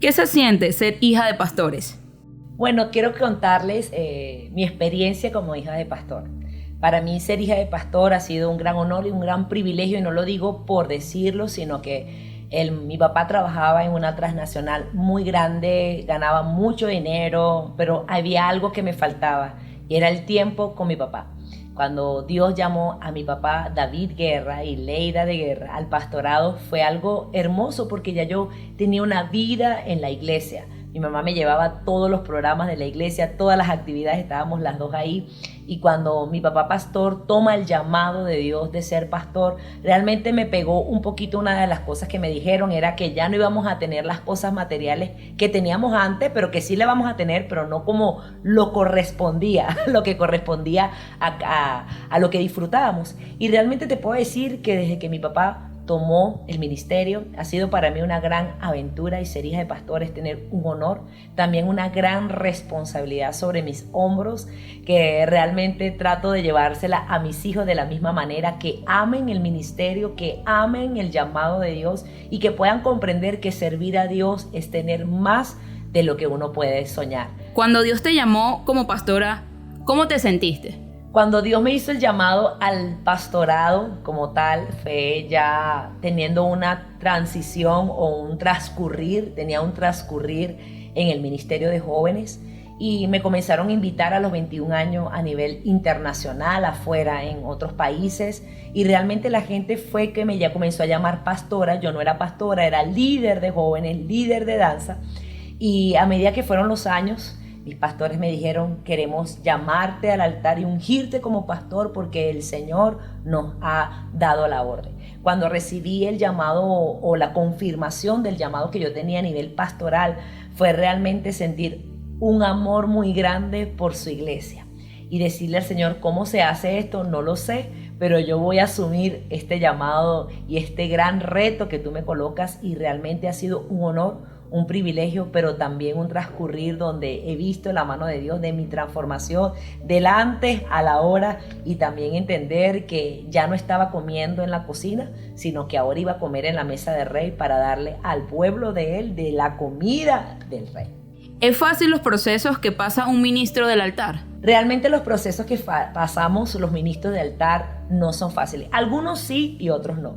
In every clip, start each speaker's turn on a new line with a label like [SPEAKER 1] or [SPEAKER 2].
[SPEAKER 1] ¿Qué se siente ser hija de pastores?
[SPEAKER 2] Bueno, quiero contarles mi experiencia como hija de pastor. Para mí ser hija de pastor ha sido un gran honor y un gran privilegio, y no lo digo por decirlo, sino que mi papá trabajaba en una transnacional muy grande, ganaba mucho dinero, pero había algo que me faltaba y era el tiempo con mi papá. Cuando Dios llamó a mi papá David Guerra y Leida de Guerra al pastorado, fue algo hermoso porque ya yo tenía una vida en la iglesia. Mi mamá me llevaba a todos los programas de la iglesia, todas las actividades, estábamos las dos ahí. Y cuando mi papá pastor toma el llamado de Dios de ser pastor, realmente me pegó un poquito. Una de las cosas que me dijeron era que ya no íbamos a tener las cosas materiales que teníamos antes, pero que sí le vamos a tener, pero no como lo correspondía, lo que correspondía a lo que disfrutábamos. Y realmente te puedo decir que desde que mi papá tomó el ministerio, ha sido para mí una gran aventura, y ser hija de pastor es tener un honor, también una gran responsabilidad sobre mis hombros, que realmente trato de llevársela a mis hijos de la misma manera, que amen el ministerio, que amen el llamado de Dios y que puedan comprender que servir a Dios es tener más de lo que uno puede soñar.
[SPEAKER 1] Cuando Dios te llamó como pastora, ¿cómo te sentiste?
[SPEAKER 2] Cuando Dios me hizo el llamado al pastorado como tal, fue ya teniendo una transición o un transcurrir, tenía un transcurrir en el ministerio de jóvenes, y me comenzaron a invitar a los 21 años a nivel internacional, afuera en otros países, y realmente la gente fue que me ya comenzó a llamar pastora. Yo no era pastora, era líder de jóvenes, líder de danza, y a medida que fueron los años, mis pastores me dijeron: queremos llamarte al altar y ungirte como pastor porque el Señor nos ha dado la orden. Cuando recibí el llamado o la confirmación del llamado que yo tenía a nivel pastoral, fue realmente sentir un amor muy grande por su iglesia y decirle al Señor: ¿cómo se hace esto? No lo sé, pero yo voy a asumir este llamado y este gran reto que tú me colocas, y realmente ha sido un honor, un privilegio, pero también un transcurrir donde he visto la mano de Dios, de mi transformación del antes a la hora, y también entender que ya no estaba comiendo en la cocina, sino que ahora iba a comer en la mesa del rey para darle al pueblo de él de la comida del rey.
[SPEAKER 1] ¿Es fácil los procesos que pasa un ministro del altar?
[SPEAKER 2] Realmente los procesos que pasamos los ministros de altar no son fáciles. Algunos sí y otros no.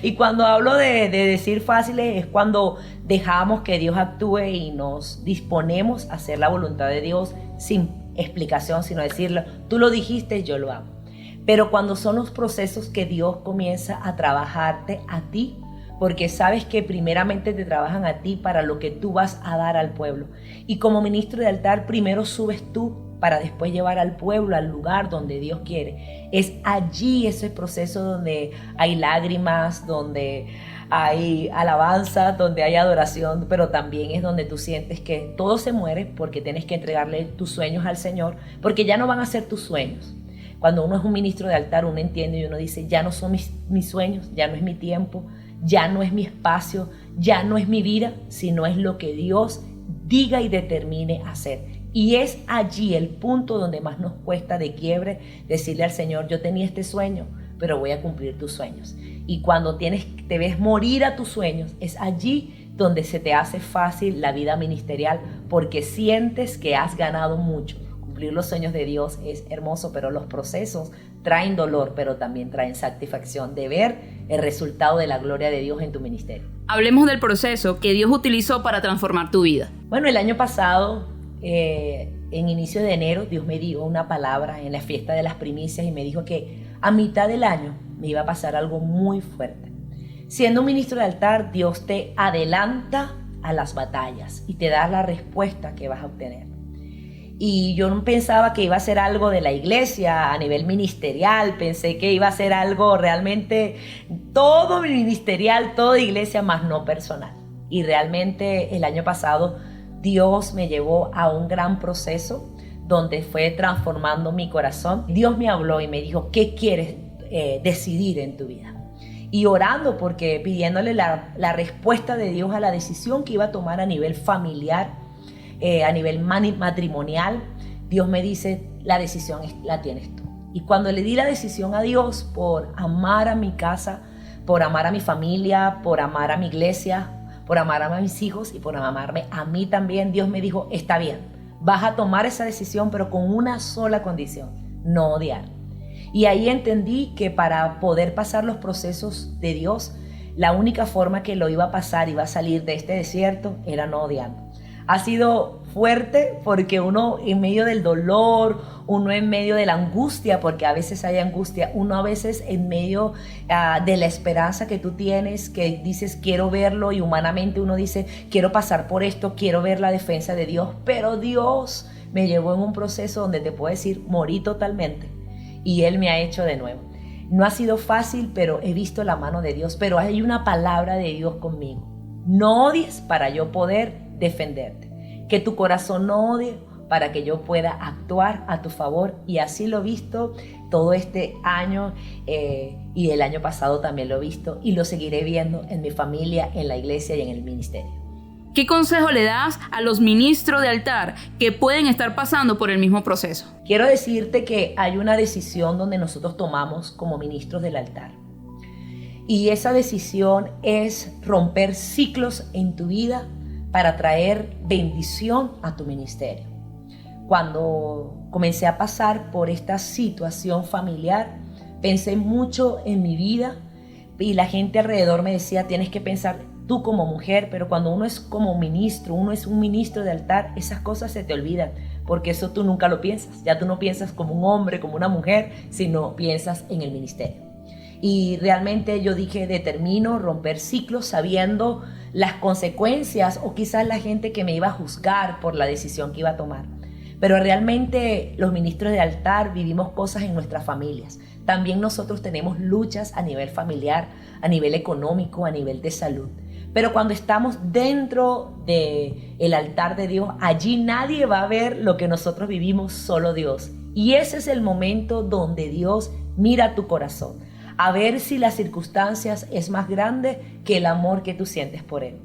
[SPEAKER 2] Y cuando hablo de decir fáciles, es cuando dejamos que Dios actúe y nos disponemos a hacer la voluntad de Dios sin explicación, sino decirlo: tú lo dijiste, yo lo hago. Pero cuando son los procesos que Dios comienza a trabajarte a ti, porque sabes que primeramente te trabajan a ti para lo que tú vas a dar al pueblo. Y como ministro de altar, primero subes tú para después llevar al pueblo al lugar donde Dios quiere. Es allí ese proceso donde hay lágrimas, donde hay alabanza, donde hay adoración, pero también es donde tú sientes que todo se muere, porque tienes que entregarle tus sueños al Señor, porque ya no van a ser tus sueños. Cuando uno es un ministro de altar, uno entiende y uno dice: ya no son mis sueños, ya no es mi tiempo, ya no es mi espacio, ya no es mi vida, sino es lo que Dios diga y determine hacer. Y es allí el punto donde más nos cuesta de quiebre, decirle al Señor: yo tenía este sueño, pero voy a cumplir tus sueños. Y cuando te ves morir a tus sueños, es allí donde se te hace fácil la vida ministerial, porque sientes que has ganado mucho. Cumplir los sueños de Dios es hermoso, pero los procesos traen dolor, pero también traen satisfacción de ver el resultado de la gloria de Dios en tu ministerio.
[SPEAKER 1] Hablemos del proceso que Dios utilizó para transformar tu vida.
[SPEAKER 2] Bueno, el año pasado, en inicio de enero, Dios me dio una palabra en la fiesta de las primicias y me dijo que a mitad del año me iba a pasar algo muy fuerte. Siendo un ministro de altar, Dios te adelanta a las batallas y te da la respuesta que vas a obtener. Y yo no pensaba que iba a ser algo de la iglesia a nivel ministerial, pensé que iba a ser algo realmente todo ministerial, toda iglesia, más no personal. Y realmente el año pasado Dios me llevó a un gran proceso donde fue transformando mi corazón. Dios me habló y me dijo: ¿qué quieres decidir en tu vida? Y orando, porque pidiéndole la respuesta de Dios a la decisión que iba a tomar a nivel familiar, a nivel matrimonial, Dios me dice: la decisión la tienes tú. Y cuando le di la decisión a Dios por amar a mi casa, por amar a mi familia, por amar a mi iglesia, por amar a mis hijos y por amarme a mí también, Dios me dijo, está bien, vas a tomar esa decisión, pero con una sola condición, no odiar. Y ahí entendí que para poder pasar los procesos de Dios, la única forma que lo iba a pasar, iba a salir de este desierto, era no odiando. Ha sido fuerte porque uno en medio del dolor, uno en medio de la angustia, porque a veces hay angustia, uno a veces en medio de la esperanza que tú tienes, que dices quiero verlo, y humanamente uno dice quiero pasar por esto, quiero ver la defensa de Dios, pero Dios me llevó en un proceso donde te puedo decir morí totalmente y Él me ha hecho de nuevo. No ha sido fácil, pero he visto la mano de Dios, pero hay una palabra de Dios conmigo. No odies para yo poder defenderte. Que tu corazón no odie para que yo pueda actuar a tu favor. Y así lo he visto todo este año y el año pasado también lo he visto y lo seguiré viendo en mi familia, en la iglesia y en el ministerio.
[SPEAKER 1] ¿Qué consejo le das a los ministros de altar que pueden estar pasando por el mismo proceso?
[SPEAKER 2] Quiero decirte que hay una decisión donde nosotros tomamos como ministros del altar. Y esa decisión es romper ciclos en tu vida para traer bendición a tu ministerio. Cuando comencé a pasar por esta situación familiar, pensé mucho en mi vida y la gente alrededor me decía, tienes que pensar tú como mujer, pero cuando uno es como ministro, uno es un ministro de altar, esas cosas se te olvidan, porque eso tú nunca lo piensas. Ya tú no piensas como un hombre, como una mujer, sino piensas en el ministerio. Y realmente yo dije, determino romper ciclos sabiendo las consecuencias o quizás la gente que me iba a juzgar por la decisión que iba a tomar. Pero realmente los ministros de altar vivimos cosas en nuestras familias. También nosotros tenemos luchas a nivel familiar, a nivel económico, a nivel de salud. Pero cuando estamos dentro del altar de Dios, allí nadie va a ver lo que nosotros vivimos, solo Dios. Y ese es el momento donde Dios mira tu corazón, a ver si las circunstancias es más grande que el amor que tú sientes por Él.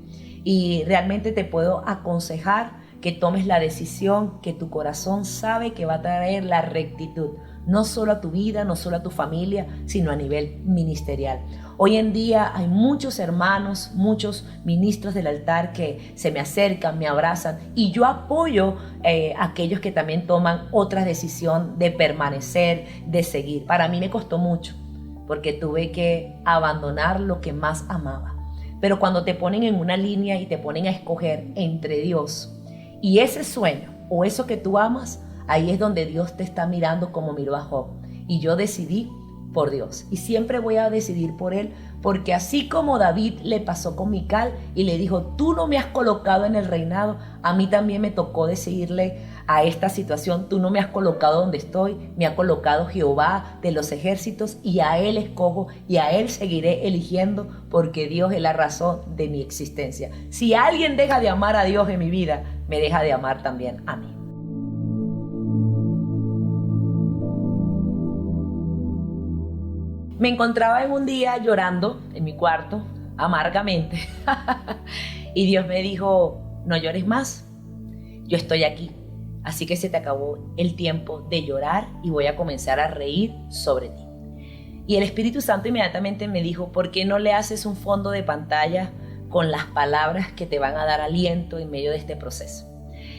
[SPEAKER 2] Y realmente te puedo aconsejar que tomes la decisión que tu corazón sabe que va a traer la rectitud, no solo a tu vida, no solo a tu familia, sino a nivel ministerial. Hoy en día hay muchos hermanos, muchos ministros del altar que se me acercan, me abrazan y yo apoyo a aquellos que también toman otra decisión de permanecer, de seguir. Para mí me costó mucho porque tuve que abandonar lo que más amaba. Pero cuando te ponen en una línea y te ponen a escoger entre Dios y ese sueño o eso que tú amas, ahí es donde Dios te está mirando como miró a Job. Y yo decidí por Dios. Y siempre voy a decidir por Él, porque así como David le pasó con Mical y le dijo, tú no me has colocado en el reinado, a mí también me tocó decirle a esta situación, tú no me has colocado donde estoy, me ha colocado Jehová de los ejércitos y a Él escojo y a Él seguiré eligiendo, porque Dios es la razón de mi existencia. Si alguien deja de amar a Dios en mi vida, me deja de amar también a mí. Me encontraba en un día llorando en mi cuarto, amargamente, y Dios me dijo, no llores más, yo estoy aquí, así que se te acabó el tiempo de llorar y voy a comenzar a reír sobre ti. Y el Espíritu Santo inmediatamente me dijo, ¿por qué no le haces un fondo de pantalla con las palabras que te van a dar aliento en medio de este proceso?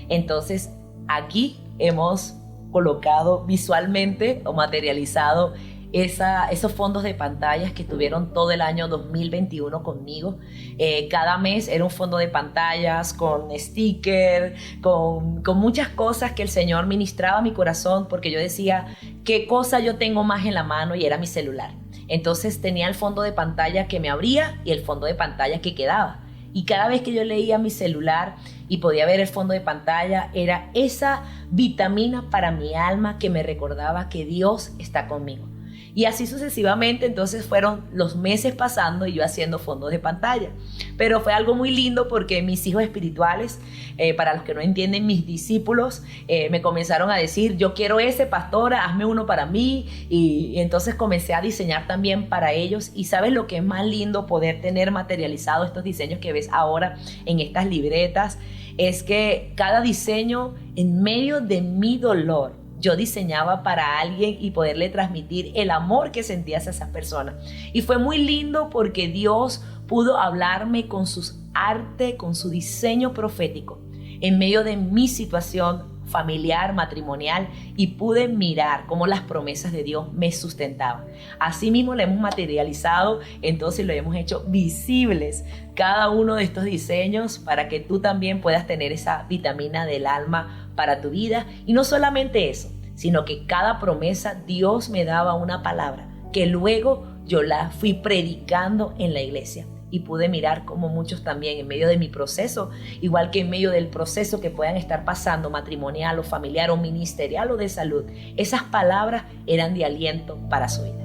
[SPEAKER 2] Entonces, aquí hemos colocado visualmente o materializado esos fondos de pantallas que tuvieron todo el año 2021 conmigo. Cada mes era un fondo de pantallas con sticker, con muchas cosas que el Señor ministraba a mi corazón, porque yo decía, ¿qué cosa yo tengo más en la mano? Y era mi celular. Entonces tenía el fondo de pantalla que me abría y el fondo de pantalla que quedaba. Y cada vez que yo leía mi celular y podía ver el fondo de pantalla, era esa vitamina para mi alma que me recordaba que Dios está conmigo. Y así sucesivamente, entonces fueron los meses pasando y yo haciendo fondos de pantalla. Pero fue algo muy lindo porque mis hijos espirituales, para los que no entienden, mis discípulos, me comenzaron a decir, yo quiero ese, pastora, hazme uno para mí. Y entonces comencé a diseñar también para ellos. Y ¿sabes lo que es más lindo? Poder tener materializado estos diseños que ves ahora en estas libretas. Es que cada diseño, en medio de mi dolor, yo diseñaba para alguien y poderle transmitir el amor que sentía hacia esa persona. Y fue muy lindo porque Dios pudo hablarme con sus arte, con su diseño profético en medio de mi situación familiar, matrimonial, y pude mirar cómo las promesas de Dios me sustentaban. Asimismo, lo hemos materializado, entonces lo hemos hecho visibles, cada uno de estos diseños, para que tú también puedas tener esa vitamina del alma para tu vida. Y no solamente eso, sino que cada promesa Dios me daba una palabra que luego yo la fui predicando en la iglesia. Y pude mirar cómo muchos también en medio de mi proceso, igual que en medio del proceso que puedan estar pasando, matrimonial o familiar o ministerial o de salud, esas palabras eran de aliento para su vida.